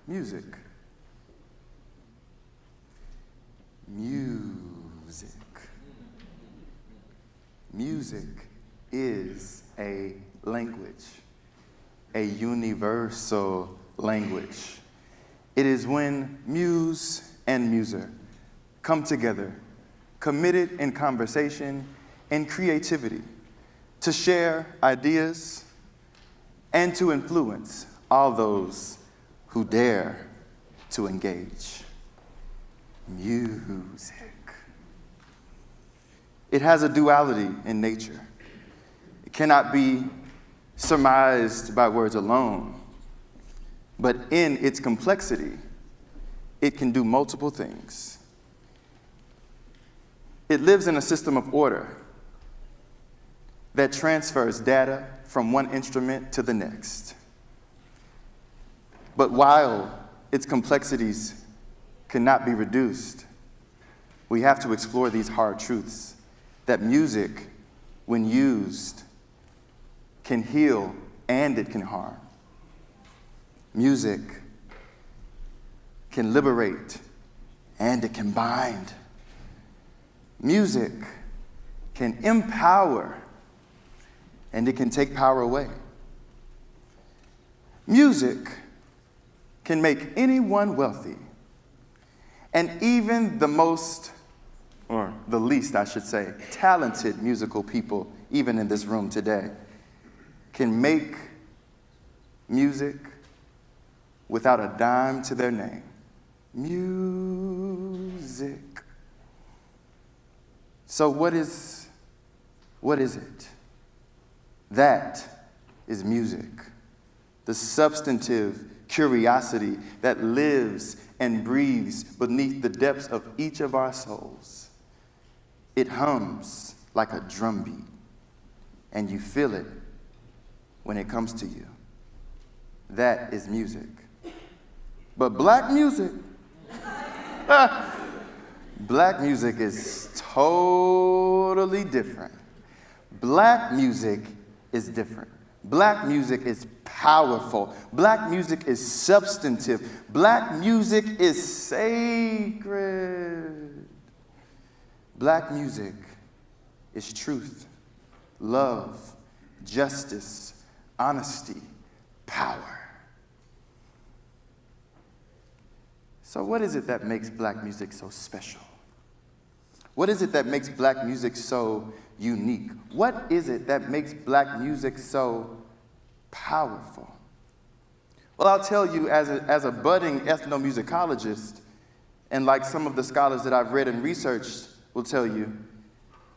Music. Music. Music is a language, a universal language. It is when muse and muser come together, committed in conversation and creativity, to share ideas and to influence all those who dare to engage. Music. It has a duality in nature. It cannot be surmised by words alone, but in its complexity, it can do multiple things. It lives in a system of order that transfers data from one instrument to the next. But while its complexities cannot be reduced, we have to explore these hard truths that music, when used, can heal and it can harm. Music can liberate and it can bind. Music can empower and it can take power away. Music can make anyone wealthy, and even the most, or the least, I should say, talented musical people, even in this room today, can make music without a dime to their name. Music. So what is it? That is music. The substantive curiosity that lives and breathes beneath the depths of each of our souls. It hums like a drumbeat, and you feel it when it comes to you. That is music. But black music, black music is totally different. Black music is different. Black music is powerful. Black music is substantive. Black music is sacred. Black music is truth, love, justice, honesty, power. So what is it that makes black music so special? What is it that makes black music so unique? What is it that makes black music so powerful? Well, I'll tell you, as a budding ethnomusicologist, and like some of the scholars that I've read and researched will tell you,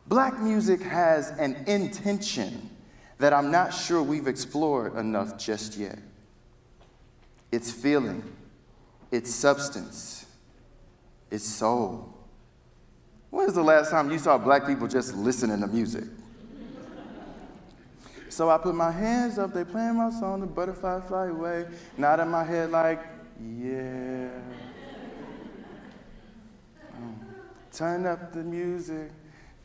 black music has an intention that I'm not sure we've explored enough just yet. It's feeling, it's substance, it's soul. When was the last time you saw black people just listening to music? So I put my hands up, they playing my song, the butterfly fly away, nod in my head like, yeah. Turn up the music,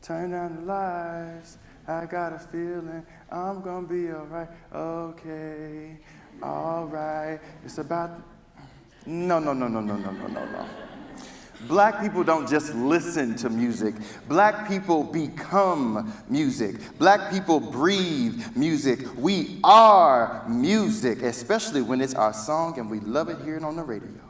turn down the lights, I got a feeling I'm gonna be alright, okay, alright. It's about, no. Black people don't just listen to music. Black people become music. Black people breathe music. We are music, especially when it's our song and we love it hearing on the radio.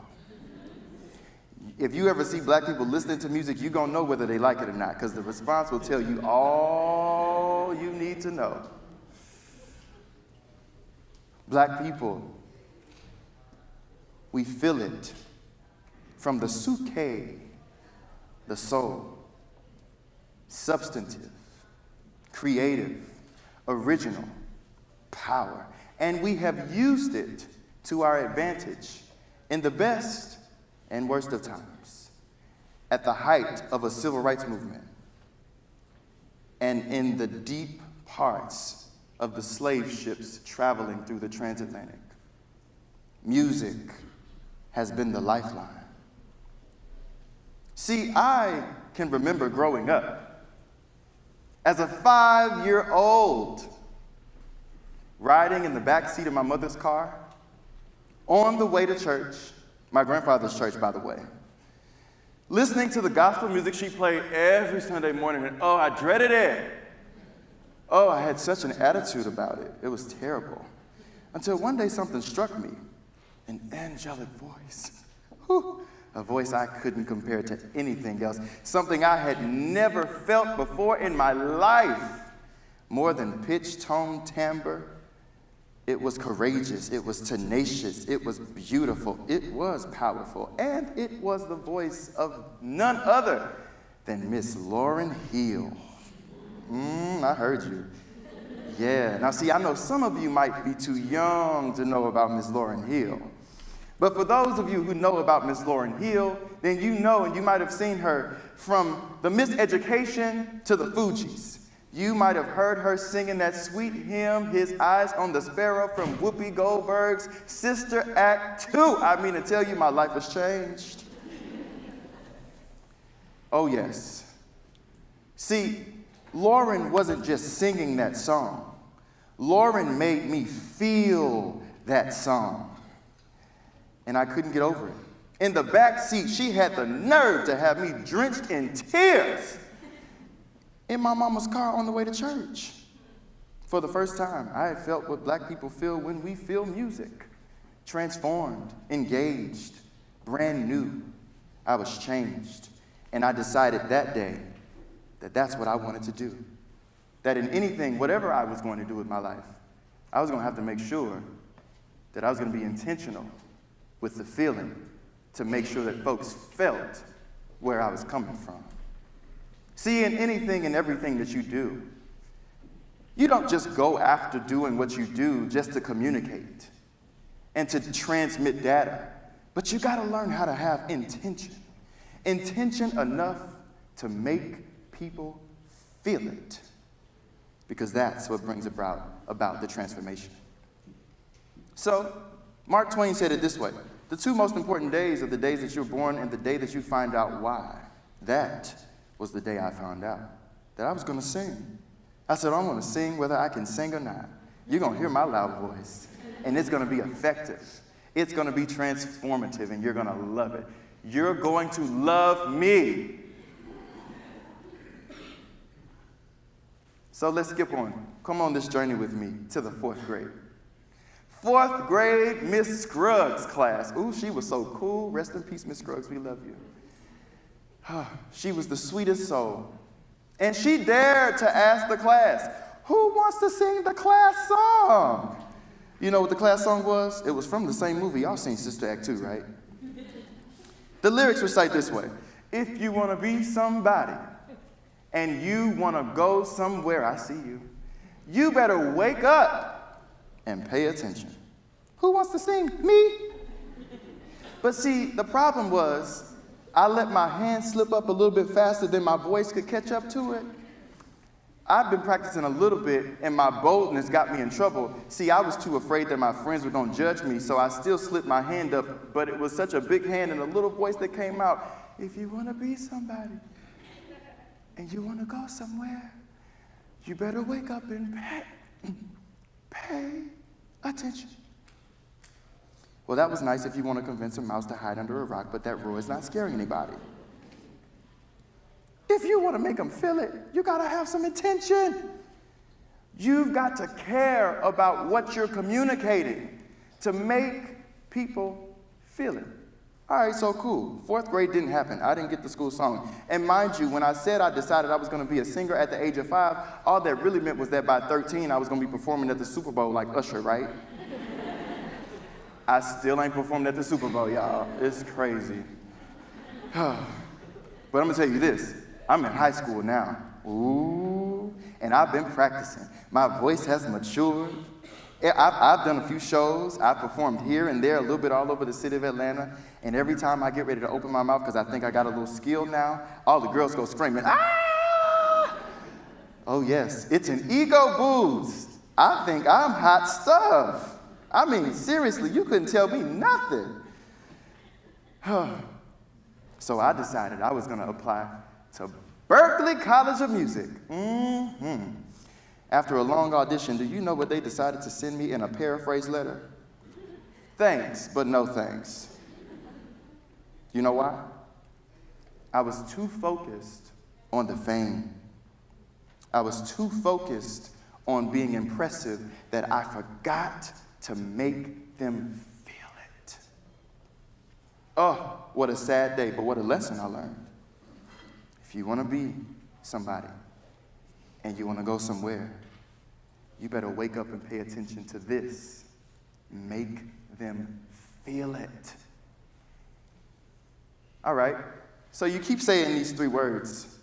If you ever see black people listening to music, you're gonna know whether they like it or not, because the response will tell you all you need to know. Black people, we feel it. From the suke, the soul, substantive, creative, original, power. And we have used it to our advantage in the best and worst of times, at the height of a civil rights movement, and in the deep parts of the slave ships traveling through the transatlantic. Music has been the lifeline. See, I can remember growing up as a 5-year-old, riding in the back seat of my mother's car on the way to church my grandfather's church, by the way. Listening to the gospel music she played every Sunday morning, and oh, I dreaded it. Oh, I had such an attitude about it. It was terrible. Until one day something struck me, an angelic voice. Whew. A voice I couldn't compare to anything else, something I had never felt before in my life. More than pitch, tone, timbre, it was courageous, it was tenacious, it was beautiful, it was powerful, and it was the voice of none other than Miss Lauryn Hill. I heard you. Yeah, now see, I know some of you might be too young to know about Miss Lauryn Hill. But for those of you who know about Miss Lauryn Hill, then you know, and you might have seen her from the Miseducation to the Fugees. You might have heard her singing that sweet hymn, His Eyes on the Sparrow, from Whoopi Goldberg's Sister Act 2. I mean to tell you, my life has changed. Oh yes. See, Lauryn wasn't just singing that song. Lauryn made me feel that song. And I couldn't get over it. In the back seat, she had the nerve to have me drenched in tears in my mama's car on the way to church. For the first time, I had felt what black people feel when we feel music. Transformed, engaged, brand new. I was changed. And I decided that day that that's what I wanted to do. That in anything, whatever I was going to do with my life, I was going to have to make sure that I was going to be intentional with the feeling to make sure that folks felt where I was coming from. See, in anything and everything that you do, you don't just go after doing what you do just to communicate and to transmit data, but you gotta learn how to have intention. Intention enough to make people feel it, because that's what brings about the transformation. So, Mark Twain said it this way: the two most important days are the days that you're born and the day that you find out why. That was the day I found out that I was gonna sing. I said, I'm gonna sing whether I can sing or not. You're gonna hear my loud voice, and it's gonna be effective. It's gonna be transformative, and you're gonna love it. You're going to love me. So let's skip on. Come on this journey with me to the 4th grade. 4th grade Miss Scruggs class. Ooh, she was so cool. Rest in peace, Miss Scruggs, we love you. She was the sweetest soul. And she dared to ask the class, who wants to sing the class song? You know what the class song was? It was from the same movie. Y'all seen Sister Act 2, right? The lyrics recite this way: if you want to be somebody and you want to go somewhere, I see you, you better wake up and pay attention. Who wants to sing? Me? But see, the problem was I let my hand slip up a little bit faster than my voice could catch up to it. I've been practicing a little bit, and my boldness got me in trouble. See, I was too afraid that my friends were going to judge me, so I still slipped my hand up, but it was such a big hand and a little voice that came out. If you want to be somebody and you want to go somewhere, you better wake up and pay attention. Well, that was nice if you want to convince a mouse to hide under a rock, but that rule is not scaring anybody. If you want to make them feel it, you got to have some intention. You've got to care about what you're communicating to make people feel it. All right, so cool. 4th grade didn't happen. I didn't get the school song. And mind you, when I said I decided I was going to be a singer at the age of 5, all that really meant was that by 13, I was going to be performing at the Super Bowl like Usher, right? I still ain't performed at the Super Bowl, y'all. It's crazy. But I'm going to tell you this. I'm in high school now. Ooh, and I've been practicing. My voice has matured. I've done a few shows. I've performed here and there, a little bit all over the city of Atlanta. And every time I get ready to open my mouth, because I think I got a little skill now, all the girls go screaming, ah! Oh yes, it's an ego boost. I think I'm hot stuff. I mean, seriously, you couldn't tell me nothing. So I decided I was going to apply to Berklee College of Music. After a long audition, do you know what they decided to send me in a paraphrase letter? Thanks, but no thanks. You know why? I was too focused on the fame. I was too focused on being impressive that I forgot to make them feel it. Oh, what a sad day, but what a lesson I learned. If you want to be somebody and you want to go somewhere, you better wake up and pay attention to this. Make them feel it. All right, so you keep saying these three words: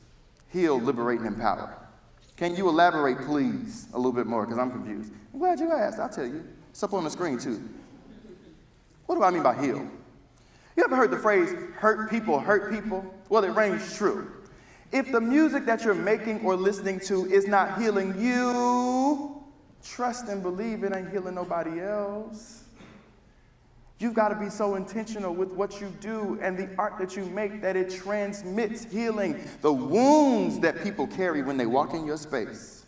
heal, liberate, and empower. Can you elaborate, please, a little bit more, because I'm confused? I'm glad you asked. I'll tell you. It's up on the screen, too. What do I mean by heal? You ever heard the phrase, hurt people, hurt people? Well, it rings true. If the music that you're making or listening to is not healing you, trust and believe it ain't healing nobody else. You've got to be so intentional with what you do and the art that you make that it transmits healing. The wounds that people carry when they walk in your space.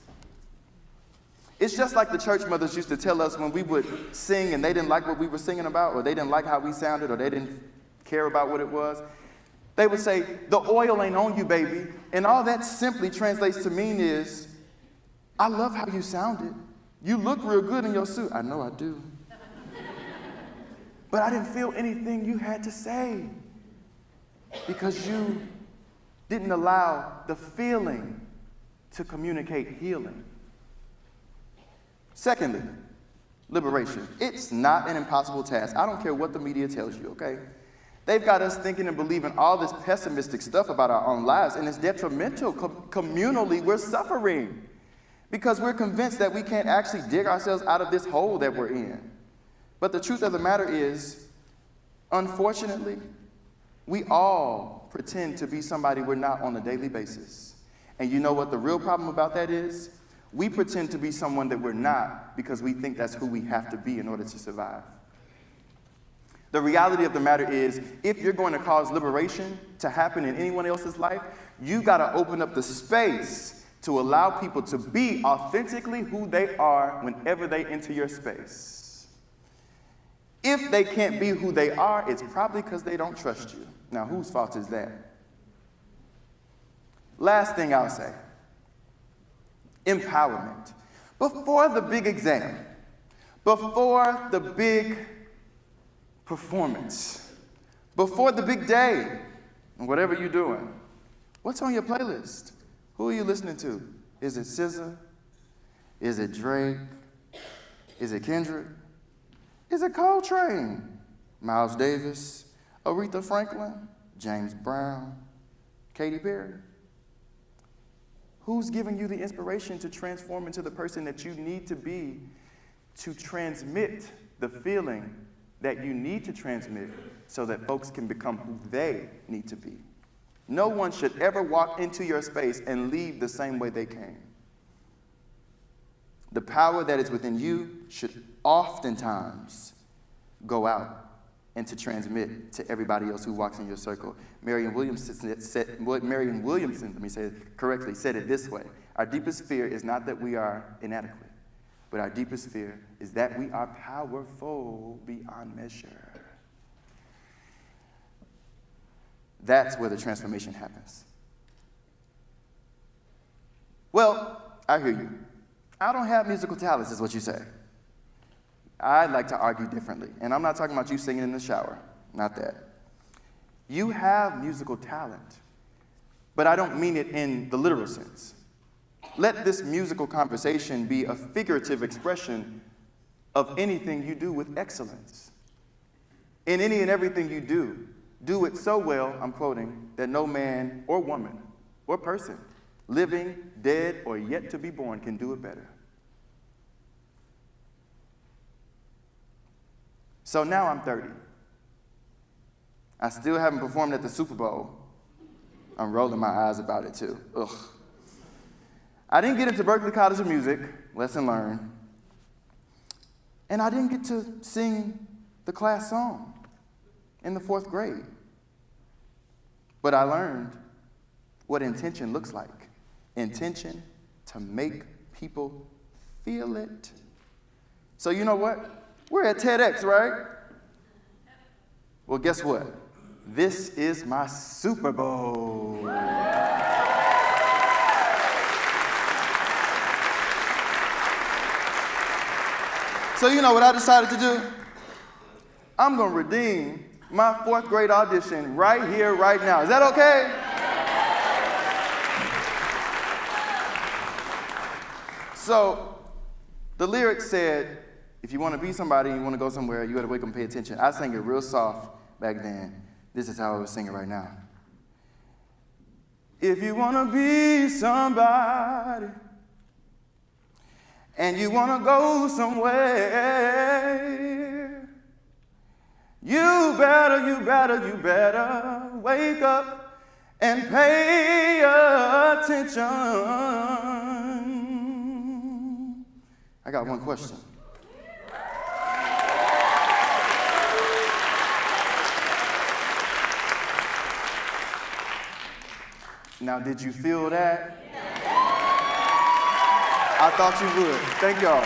It's just like the church mothers used to tell us when we would sing and they didn't like what we were singing about, or they didn't like how we sounded, or they didn't care about what it was. They would say, the oil ain't on you, baby. And all that simply translates to mean is, I love how you sounded. You look real good in your suit. I know I do. But I didn't feel anything you had to say because you didn't allow the feeling to communicate healing. Secondly, liberation. It's not an impossible task. I don't care what the media tells you, okay? They've got us thinking and believing all this pessimistic stuff about our own lives, and it's detrimental. Communally, we're suffering because we're convinced that we can't actually dig ourselves out of this hole that we're in. But the truth of the matter is, unfortunately, we all pretend to be somebody we're not on a daily basis. And you know what the real problem about that is? We pretend to be someone that we're not because we think that's who we have to be in order to survive. The reality of the matter is, if you're going to cause liberation to happen in anyone else's life, you got to open up the space to allow people to be authentically who they are whenever they enter your space. If they can't be who they are, it's probably because they don't trust you. Now, whose fault is that? Last thing I'll say, empowerment. Before the big exam, before the big performance, before the big day, and whatever you're doing, what's on your playlist? Who are you listening to? Is it SZA? Is it Drake? Is it Kendrick? Is it Coltrane? Miles Davis? Aretha Franklin? James Brown? Katy Perry? Who's giving you the inspiration to transform into the person that you need to be to transmit the feeling that you need to transmit so that folks can become who they need to be? No one should ever walk into your space and leave the same way they came. The power that is within you should oftentimes go out and to transmit to everybody else who walks in your circle. Marianne Williamson, let me say it correctly, said it this way: our deepest fear is not that we are inadequate, but our deepest fear is that we are powerful beyond measure. That's where the transformation happens. Well, I hear you. I don't have musical talents, is what you say. I'd like to argue differently. And I'm not talking about you singing in the shower. Not that. You have musical talent, but I don't mean it in the literal sense. Let this musical conversation be a figurative expression of anything you do with excellence. In any and everything you do it so well, I'm quoting, that no man or woman or person, living, dead, or yet to be born, can do it better. So now I'm 30. I still haven't performed at the Super Bowl. I'm rolling my eyes about it too. Ugh. I didn't get into Berklee College of Music, lesson learned, and I didn't get to sing the class song in the 4th grade. But I learned what intention looks like. Intention to make people feel it. So you know what? We're at TEDx, right? Well, guess what? This is my Super Bowl. So you know what I decided to do? I'm going to redeem my 4th grade audition right here, right now. Is that okay? So the lyrics said, if you want to be somebody and you want to go somewhere, you got to wake up and pay attention. I sang it real soft back then. This is how I was singing right now. If you want to be somebody and you want to go somewhere, you better wake up and pay attention. I got one question. Now, did you feel that? I thought you would. Thank y'all.